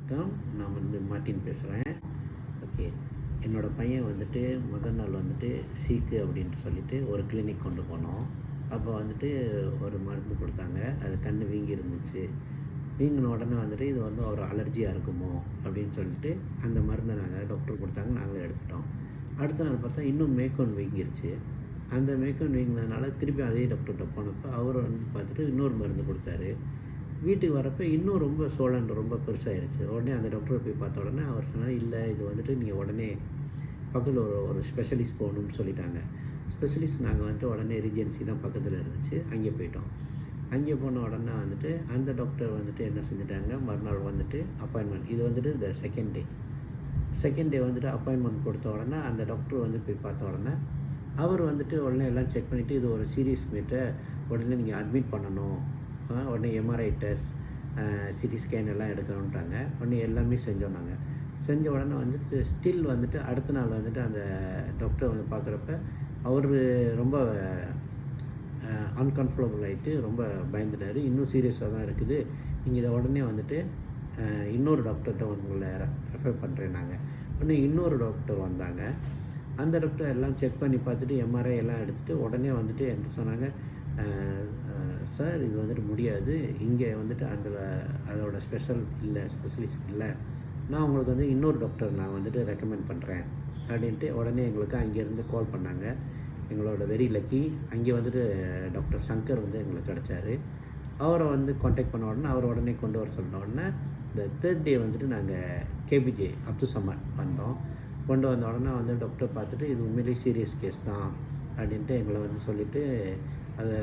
வணக்கம். நான் மார்ட்டின் பேசுகிறேன். ஓகே. என்னோடய பையன் முதல் நாள் சீக்கு அப்படின்ட்டு சொல்லிட்டு ஒரு கிளினிக் கொண்டு போனோம். அப்போ ஒரு மருந்து கொடுத்தாங்க. அது கண் வீங்கி இருந்துச்சு. வீங்கின உடனே இது ஒரு அலர்ஜியாக இருக்குமோ அப்படின்னு சொல்லிட்டு அந்த மருந்தை டாக்டர் கொடுத்தாங்க, நாங்களே எடுத்துட்டோம். அடுத்த நாள் பார்த்தா இன்னும் மேற்கொண்டு வீங்கிருச்சு. அந்த மேற்கொண்டு வீங்கினதுனால திருப்பி அதே டாக்டர்கிட்ட போனப்போ அவர் பார்த்துட்டு இன்னொரு மருந்து கொடுத்தாரு. வீட்டுக்கு வரப்போ இன்னும் ரொம்ப ரொம்ப பெருசாகிருச்சு. உடனே அந்த டாக்டரை போய் பார்த்த உடனே அவர் சொன்னார், இல்லை இது நீங்கள் உடனே பக்கத்தில் ஒரு ஸ்பெஷலிஸ்ட் போகணுன்னு சொல்லிட்டாங்க. ஸ்பெஷலிஸ்ட் நாங்கள் உடனே ரீஜென்சி தான் பக்கத்தில் இருந்துச்சு, அங்கே போயிட்டோம். அங்கே போன உடனே அந்த டாக்டர் என்ன செஞ்சுட்டாங்க, மறுநாள் அப்பாயின்மெண்ட். இது இந்த செகண்ட் டே அப்பாயின்மெண்ட் கொடுத்த உடனே அந்த டாக்டர் போய் பார்த்த உடனே அவர் உடனே எல்லாம் செக் பண்ணிவிட்டு, இது ஒரு சீரியஸ் மேட்டை, உடனே நீங்கள் அட்மிட் பண்ணணும், உடனே எம்ஆர்ஐ டெஸ்ட், சிடி ஸ்கேன் எல்லாம் எடுக்கணுன்ட்டாங்க. உடனே எல்லாமே செஞ்சோம். நாங்கள் செஞ்ச உடனே ஸ்டில் அடுத்த நாள் அந்த டாக்டர் பார்க்குறப்ப அவர் ரொம்ப அன்கம்ஃபர்டபுள் ஆகிட்டு ரொம்ப பயந்துட்டார். இன்னும் சீரியஸாக தான் இருக்குது, நீங்கள் இதை உடனே இன்னொரு டாக்டர்கிட்ட உங்களை ரெஃபர் பண்ணுறேன். நாங்கள் உடனே இன்னொரு டாக்டர் வந்தாங்க. அந்த டாக்டர் எல்லாம் செக் பண்ணி பார்த்துட்டு எம்ஆர்ஐ எல்லாம் எடுத்துகிட்டு உடனே என்ன சொன்னாங்க, சார் இது முடியாது, இங்கே அதோட ஸ்பெஷலிஸ்ட் இல்லை, நான் உங்களுக்கு இன்னொரு டாக்டர் நான் ரெக்கமெண்ட் பண்ணுறேன் அப்படின்ட்டு உடனே எங்களுக்கு அங்கேருந்து கால் பண்ணாங்க. எங்களோட வெரி லக்கி, அங்கே டாக்டர் சங்கர் எங்களுக்கு கிடச்சாரு. அவரை காண்டாக்ட் பண்ண உடனே அவர் உடனே கொண்டு வர சொன்ன உடனே இந்த தேர்ட் டே நாங்கள் கேபிஜே அப்துல் சமத் வந்தோம். கொண்டு வந்த உடனே டாக்டர் பார்த்துட்டு இது உண்மையிலேயே சீரியஸ் கேஸ் தான் அப்படின்ட்டு எங்களை சொல்லிவிட்டு, அதை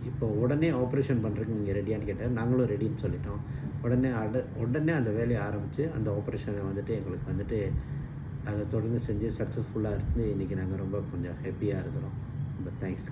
இப்போ உடனே ஆப்ரேஷன் பண்ணுறதுக்கு நீங்கள் ரெடியான்னு கேட்டார். நாங்களும் ரெடின்னு சொல்லிட்டோம். உடனே அந்த வேலையை ஆரம்பித்து அந்த ஆப்ரேஷனை எங்களுக்கு அதை தொடர்ந்து செஞ்சு சக்ஸஸ்ஃபுல்லாக இருந்து இன்றைக்கி நாங்கள் ரொம்ப கொஞ்சம் ஹாப்பியாக இருக்கிறோம். ரொம்ப தேங்க்ஸ்.